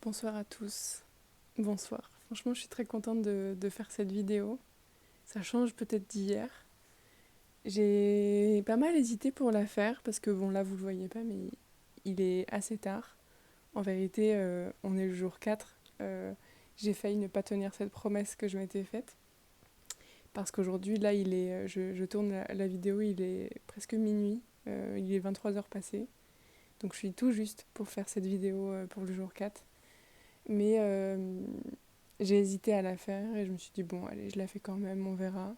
Bonsoir à tous. Bonsoir. Franchement, je suis très contente de faire cette vidéo. Ça change peut-être d'hier. J'ai pas mal hésité pour la faire parce que, bon, là, vous le voyez pas, mais il est assez tard. En vérité, on est le jour 4. J'ai failli ne pas tenir cette promesse que je m'étais faite. Parce qu'aujourd'hui, là, je tourne la vidéo, il est presque minuit. Il est 23 heures passées. Donc, je suis tout juste pour faire cette vidéo pour le jour 4. Mais j'ai hésité à la faire et je me suis dit, bon, allez, je la fais quand même, on verra.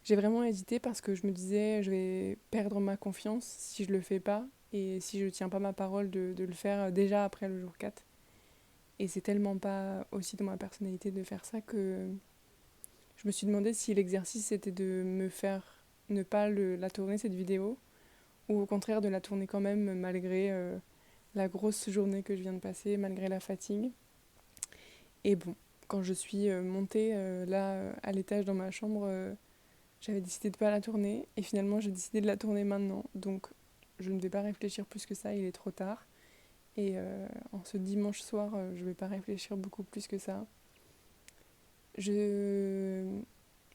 J'ai vraiment hésité parce que je me disais, je vais perdre ma confiance si je le fais pas et si je tiens pas ma parole de le faire déjà après le jour 4. Et c'est tellement pas aussi dans ma personnalité de faire ça que je me suis demandé si l'exercice c'était de me faire ne pas la tourner cette vidéo ou au contraire de la tourner quand même malgré la grosse journée que je viens de passer, malgré la fatigue. Et bon, quand je suis montée là à l'étage dans ma chambre, j'avais décidé de ne pas la tourner et finalement j'ai décidé de la tourner maintenant. Donc je ne vais pas réfléchir plus que ça, il est trop tard. Et en ce dimanche soir, je ne vais pas réfléchir beaucoup plus que ça. Je,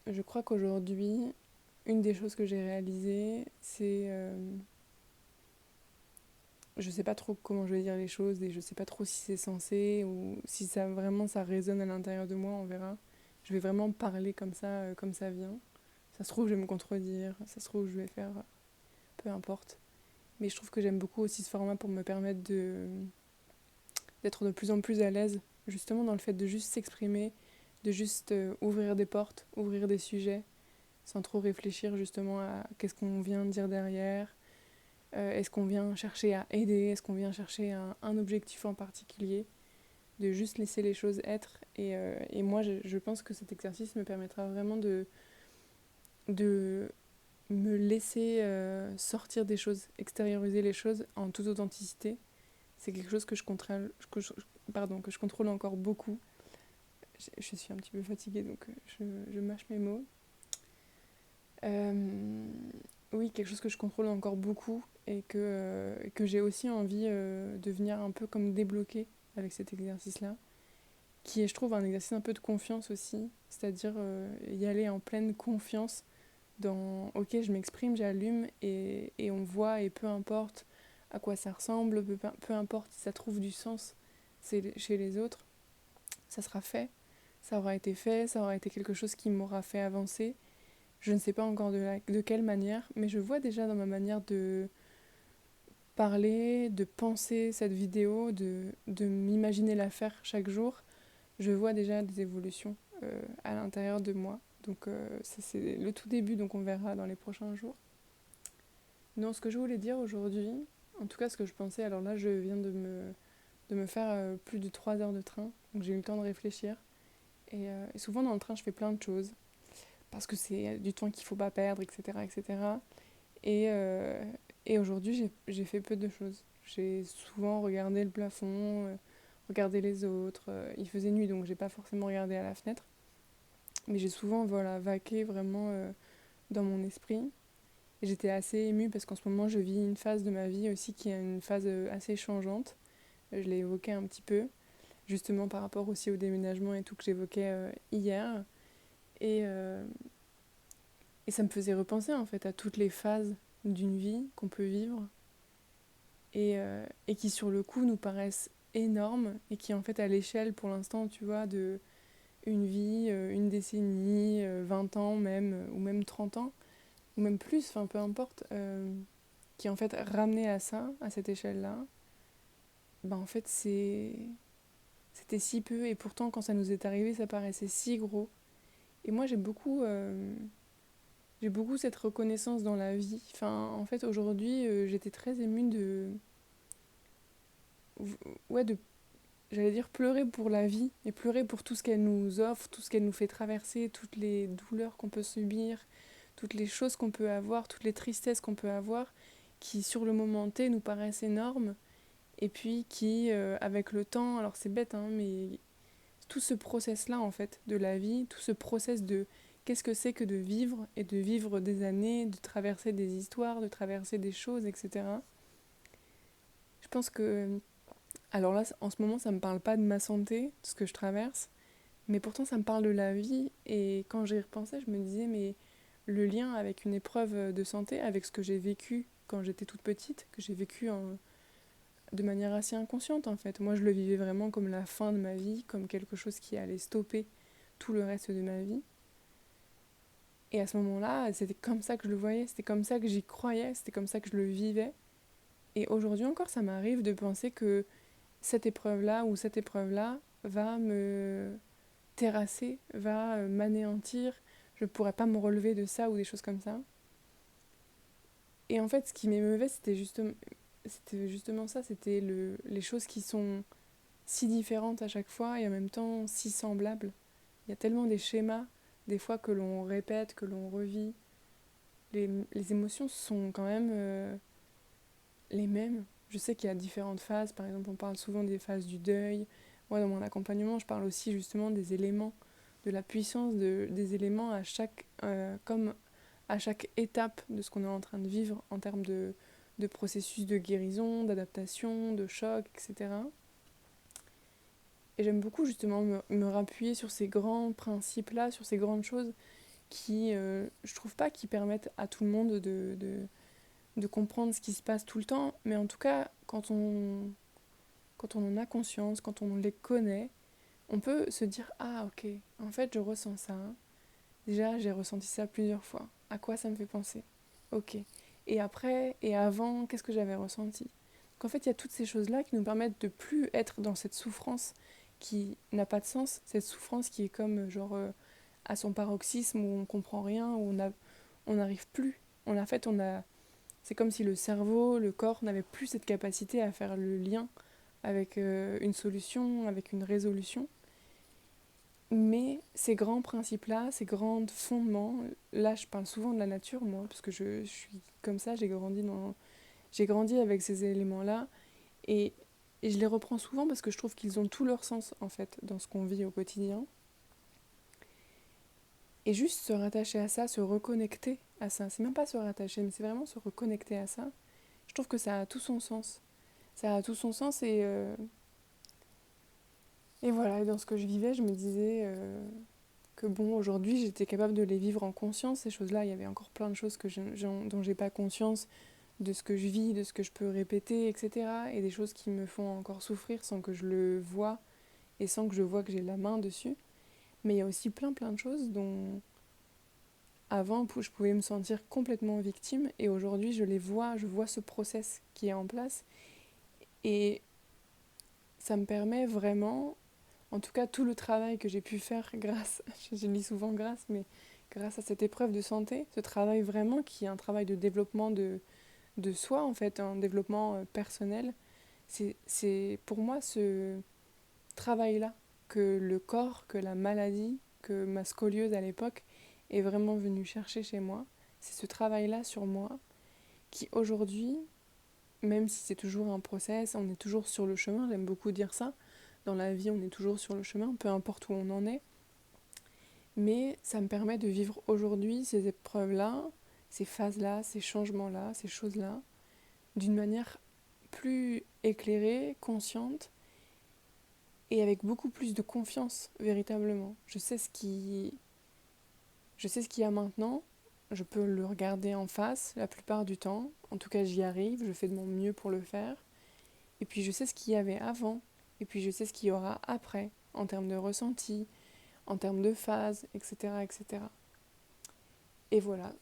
je crois qu'aujourd'hui, une des choses que j'ai réalisées, c'est... je sais pas trop comment je vais dire les choses et je sais pas trop si c'est censé ou si ça vraiment ça résonne à l'intérieur de moi, on verra. Je vais vraiment parler comme ça vient. Ça se trouve, je vais me contredire, ça se trouve, je vais faire peu importe. Mais je trouve que j'aime beaucoup aussi ce format pour me permettre d'être de plus en plus à l'aise, justement dans le fait de juste s'exprimer, de juste ouvrir des portes, ouvrir des sujets, sans trop réfléchir justement à qu'est-ce qu'on vient de dire derrière, est-ce qu'on vient chercher à aider, est-ce qu'on vient chercher un objectif en particulier, de juste laisser les choses être. Et moi, je pense que cet exercice me permettra vraiment de me laisser sortir des choses, extérioriser les choses en toute authenticité. C'est quelque chose que je contrôle encore beaucoup. Je suis un petit peu fatiguée, donc je mâche mes mots. Euh, oui, quelque chose que je contrôle encore beaucoup et que j'ai aussi envie de venir un peu comme débloquer avec cet exercice-là, qui est, je trouve, un exercice un peu de confiance aussi, c'est-à-dire y aller en pleine confiance dans ok, je m'exprime, j'allume et on voit, et peu importe à quoi ça ressemble, peu importe si ça trouve du sens chez les autres, ça sera fait, ça aura été fait, ça aura été quelque chose qui m'aura fait avancer. Je ne sais pas encore de quelle manière, mais je vois déjà dans ma manière de parler, de penser cette vidéo, de m'imaginer la faire chaque jour, je vois déjà des évolutions à l'intérieur de moi. Donc ça c'est le tout début, donc on verra dans les prochains jours. Non, ce que je voulais dire aujourd'hui, en tout cas ce que je pensais, alors là je viens de me faire plus de 3 heures de train, donc j'ai eu le temps de réfléchir. Et souvent dans le train je fais plein de choses, parce que c'est du temps qu'il ne faut pas perdre, etc. etc. Et, euh, et aujourd'hui j'ai fait peu de choses. J'ai souvent regardé le plafond, regardé les autres. Il faisait nuit donc j'ai pas forcément regardé à la fenêtre. Mais j'ai souvent voilà, vaqué vraiment dans mon esprit. Et j'étais assez émue parce qu'en ce moment, je vis une phase de ma vie aussi qui est une phase assez changeante. Je l'ai évoqué un petit peu, justement par rapport aussi au déménagement et tout que j'évoquais hier. Et, euh, et ça me faisait repenser en fait à toutes les phases d'une vie qu'on peut vivre et qui sur le coup nous paraissent énormes et qui en fait à l'échelle pour l'instant, tu vois, de une vie, une décennie, 20 ans même, ou même 30 ans, ou même plus, enfin peu importe, qui en fait ramené à ça, à cette échelle-là, ben en fait c'était si peu et pourtant quand ça nous est arrivé ça paraissait si gros. Et moi j'ai beaucoup cette reconnaissance dans la vie. Enfin en fait aujourd'hui j'étais très émue ouais de j'allais dire pleurer pour la vie et pleurer pour tout ce qu'elle nous offre, tout ce qu'elle nous fait traverser, toutes les douleurs qu'on peut subir, toutes les choses qu'on peut avoir, toutes les tristesses qu'on peut avoir, qui sur le moment T nous paraissent énormes, et puis qui, avec le temps, alors c'est bête, hein, mais tout ce process-là en fait de la vie, tout ce process de qu'est-ce que c'est que de vivre et de vivre des années, de traverser des histoires, de traverser des choses, etc. Je pense que Alors là, en ce moment, ça me parle pas de ma santé, de ce que je traverse, mais pourtant ça me parle de la vie. Et quand j'y repensais, je me disais, mais le lien avec une épreuve de santé, avec ce que j'ai vécu quand j'étais toute petite, que j'ai vécu de manière assez inconsciente en fait. Moi, je le vivais vraiment comme la fin de ma vie, comme quelque chose qui allait stopper tout le reste de ma vie. Et à ce moment-là, c'était comme ça que je le voyais, c'était comme ça que j'y croyais, c'était comme ça que je le vivais. Et aujourd'hui encore, ça m'arrive de penser que cette épreuve-là ou cette épreuve-là va me terrasser, va m'anéantir, je ne pourrais pas me relever de ça ou des choses comme ça. Et en fait, ce qui m'émeuvait, c'était justement ça, c'était les choses qui sont si différentes à chaque fois et en même temps si semblables. Il y a tellement des schémas, des fois que l'on répète, que l'on revit. Les émotions sont quand même les mêmes. Je sais qu'il y a différentes phases, par exemple on parle souvent des phases du deuil. Moi dans mon accompagnement je parle aussi justement des éléments, de la puissance des éléments comme à chaque étape de ce qu'on est en train de vivre en termes de processus de guérison, d'adaptation, de choc, etc. Et j'aime beaucoup justement me rappuyer sur ces grands principes-là, sur ces grandes choses qui, je trouve pas, qui permettent à tout le monde de comprendre ce qui se passe tout le temps, mais en tout cas, quand on en a conscience, quand on les connaît, on peut se dire ah ok, en fait je ressens ça. Déjà j'ai ressenti ça plusieurs fois. À quoi ça me fait penser? Ok. Et après et avant, qu'est-ce que j'avais ressenti? Donc en fait il y a toutes ces choses-là qui nous permettent de plus être dans cette souffrance qui n'a pas de sens, cette souffrance qui est comme genre à son paroxysme où on comprend rien, où on n'arrive plus. On a, c'est comme si le cerveau, le corps n'avait plus cette capacité à faire le lien avec une solution, avec une résolution. Mais ces grands principes-là, ces grands fondements, là je parle souvent de la nature moi, parce que je suis comme ça, j'ai grandi avec ces éléments-là, et, et je les reprends souvent parce que je trouve qu'ils ont tout leur sens en fait dans ce qu'on vit au quotidien. Et juste se rattacher à ça, se reconnecter à ça, c'est même pas se rattacher, mais c'est vraiment se reconnecter à ça, je trouve que ça a tout son sens. Ça a tout son sens et voilà, dans ce que je vivais, je me disais que bon, aujourd'hui, j'étais capable de les vivre en conscience, ces choses-là. Il y avait encore plein de choses dont j'ai pas conscience, de ce que je vis, de ce que je peux répéter, etc. Et des choses qui me font encore souffrir sans que je le vois et sans que je vois que j'ai la main dessus. Mais il y a aussi plein de choses dont avant, je pouvais me sentir complètement victime et aujourd'hui, je vois ce process qui est en place et ça me permet vraiment, en tout cas tout le travail que j'ai pu faire grâce, je dis souvent grâce, mais grâce à cette épreuve de santé, ce travail vraiment qui est un travail de développement de soi en fait, un développement personnel, c'est pour moi ce travail-là que le corps, que la maladie, que ma scoliose à l'époque est vraiment venu chercher chez moi. C'est ce travail-là sur moi qui aujourd'hui, même si c'est toujours un process, on est toujours sur le chemin, j'aime beaucoup dire ça, dans la vie on est toujours sur le chemin, peu importe où on en est, mais ça me permet de vivre aujourd'hui ces épreuves-là, ces phases-là, ces changements-là, ces choses-là, d'une manière plus éclairée, consciente, et avec beaucoup plus de confiance, véritablement. Je sais ce qu'il y a maintenant, je peux le regarder en face la plupart du temps, en tout cas j'y arrive, je fais de mon mieux pour le faire, et puis je sais ce qu'il y avait avant, et puis je sais ce qu'il y aura après, en termes de ressenti, en termes de phase, etc. etc. Et voilà,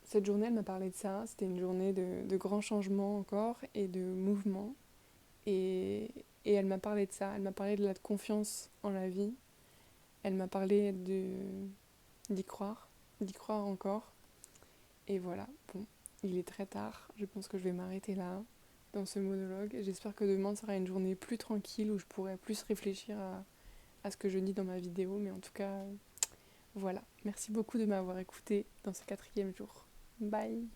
cette journée elle m'a parlé de ça, c'était une journée de grands changements encore, et de mouvements, et, et elle m'a parlé de ça, elle m'a parlé de la confiance en la vie, elle m'a parlé d'y croire encore. Et voilà, bon, il est très tard, je pense que je vais m'arrêter là, dans ce monologue. J'espère que demain sera une journée plus tranquille où je pourrai plus réfléchir à ce que je dis dans ma vidéo. Mais en tout cas, voilà. Merci beaucoup de m'avoir écouté dans ce 4e jour. Bye!